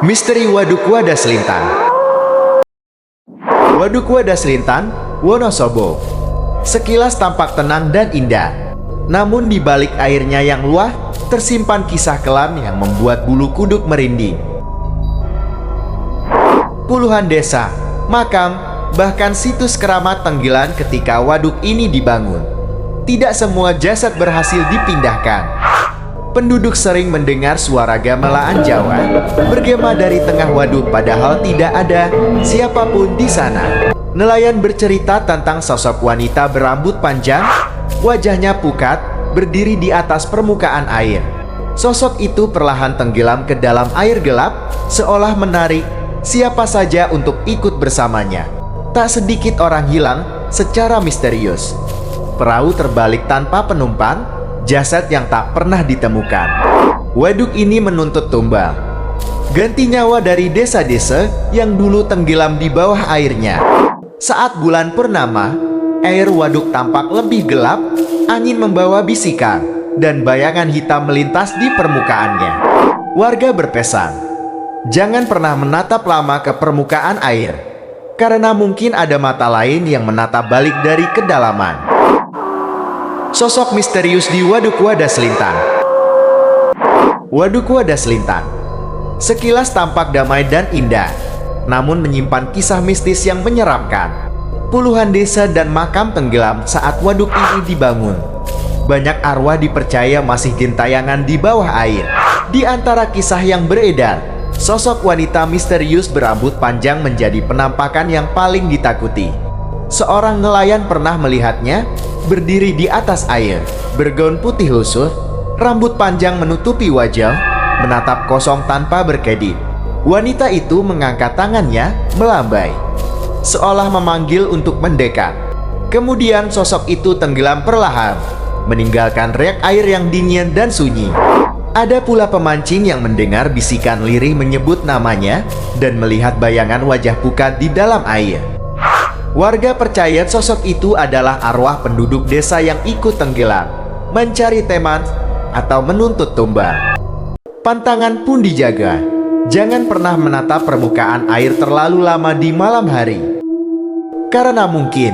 Misteri Waduk Wadas Lintan. Waduk Wadas Lintan, Wonosobo. Sekilas tampak tenang dan indah. Namun di balik airnya yang luah, tersimpan kisah kelam yang membuat bulu kuduk merinding. Puluhan desa, makam, bahkan situs keramat tenggelam ketika waduk ini dibangun. Tidak semua jasad berhasil dipindahkan. Penduduk sering mendengar suara gamelan Jawa bergema dari tengah waduk padahal tidak ada siapapun di sana. Nelayan bercerita tentang sosok wanita berambut panjang, wajahnya pucat, berdiri di atas permukaan air. Sosok itu perlahan tenggelam ke dalam air gelap, seolah menarik siapa saja untuk ikut bersamanya. Tak sedikit orang hilang secara misterius. Perahu terbalik tanpa penumpang, jasad yang tak pernah ditemukan. Waduk ini menuntut tumbal. Ganti nyawa dari desa-desa yang dulu tenggelam di bawah airnya. Saat bulan purnama, air waduk tampak lebih gelap, angin membawa bisikan, dan bayangan hitam melintas di permukaannya. Warga berpesan, jangan pernah menatap lama ke permukaan air, karena mungkin ada mata lain yang menatap balik dari kedalaman. Sosok misterius di Waduk Wadas Lintan. Waduk Wadas Lintan sekilas tampak damai dan indah, namun menyimpan kisah mistis yang menyeramkan. Puluhan desa dan makam tenggelam saat waduk ini dibangun. Banyak arwah dipercaya masih gentayangan di bawah air. Di antara kisah yang beredar, sosok wanita misterius berambut panjang menjadi penampakan yang paling ditakuti. Seorang nelayan pernah melihatnya berdiri di atas air, bergaun putih lusuh, rambut panjang menutupi wajah, menatap kosong tanpa berkedip. Wanita itu mengangkat tangannya, melambai, seolah memanggil untuk mendekat. Kemudian sosok itu tenggelam perlahan, meninggalkan riak air yang dingin dan sunyi. Ada pula pemancing yang mendengar bisikan lirih menyebut namanya dan melihat bayangan wajah pucat di dalam air. Warga percaya sosok itu adalah arwah penduduk desa yang ikut tenggelam, mencari teman, atau menuntut tumbal. Pantangan pun dijaga. Jangan pernah menatap permukaan air terlalu lama di malam hari. Karena mungkin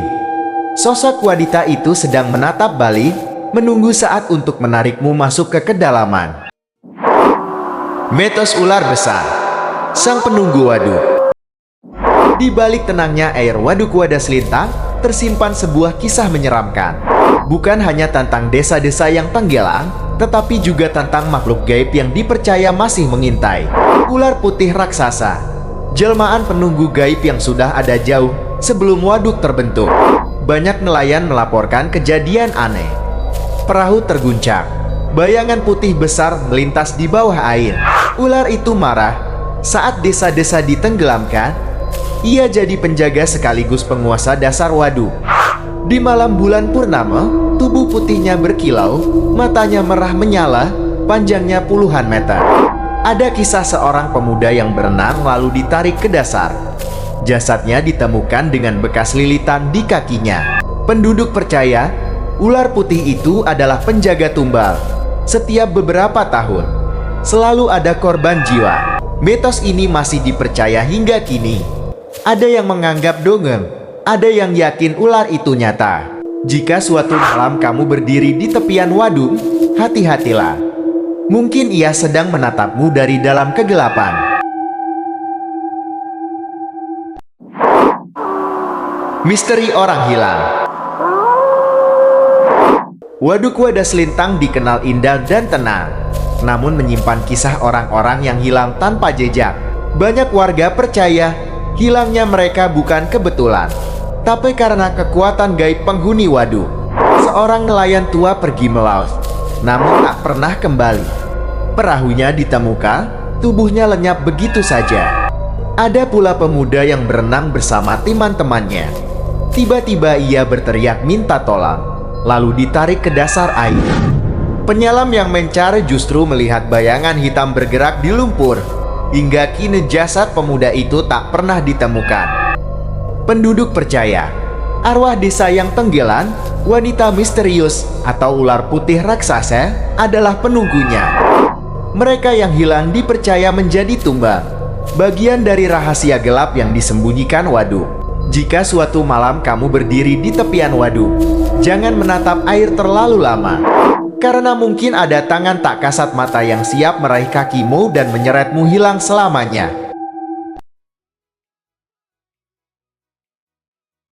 sosok wanita itu sedang menatap balik, menunggu saat untuk menarikmu masuk ke kedalaman. Mitos ular besar, sang penunggu waduk. Di balik tenangnya air Waduk Wadas Lintan, tersimpan sebuah kisah menyeramkan. Bukan hanya tentang desa-desa yang tenggelam, tetapi juga tentang makhluk gaib yang dipercaya masih mengintai. Ular putih raksasa, jelmaan penunggu gaib yang sudah ada jauh sebelum waduk terbentuk. Banyak nelayan melaporkan kejadian aneh. Perahu terguncang, bayangan putih besar melintas di bawah air. Ular itu marah saat desa-desa ditenggelamkan. Ia jadi penjaga sekaligus penguasa dasar waduk. Di malam bulan purnama, tubuh putihnya berkilau, matanya merah menyala, panjangnya puluhan meter. Ada kisah seorang pemuda yang berenang lalu ditarik ke dasar. Jasadnya ditemukan dengan bekas lilitan di kakinya. Penduduk percaya, ular putih itu adalah penjaga tumbal. Setiap beberapa tahun, selalu ada korban jiwa. Mitos ini masih dipercaya hingga kini. Ada yang menganggap dongeng, ada yang yakin ular itu nyata. Jika suatu malam kamu berdiri di tepian waduk, hati-hatilah. Mungkin ia sedang menatapmu dari dalam kegelapan. Misteri orang hilang. Waduk Wadas Lintan dikenal indah dan tenang, namun menyimpan kisah orang-orang yang hilang tanpa jejak. Banyak warga percaya hilangnya mereka bukan kebetulan, tapi karena kekuatan gaib penghuni waduk. Seorang nelayan tua pergi melaut, namun tak pernah kembali. Perahunya ditemukan, tubuhnya lenyap begitu saja. Ada pula pemuda yang berenang bersama teman-temannya. Tiba-tiba ia berteriak minta tolong, lalu ditarik ke dasar air. Penyelam yang mencari justru melihat bayangan hitam bergerak di lumpur. Hingga kini jasad pemuda itu tak pernah ditemukan. Penduduk percaya, arwah desa yang tenggelam, wanita misterius, atau ular putih raksasa adalah penunggunya. Mereka yang hilang dipercaya menjadi tumbal, Bagian dari rahasia gelap yang disembunyikan waduk. Jika suatu malam kamu berdiri di tepian waduk, jangan menatap air terlalu lama. Karena mungkin ada tangan tak kasat mata yang siap meraih kakimu dan menyeretmu hilang selamanya.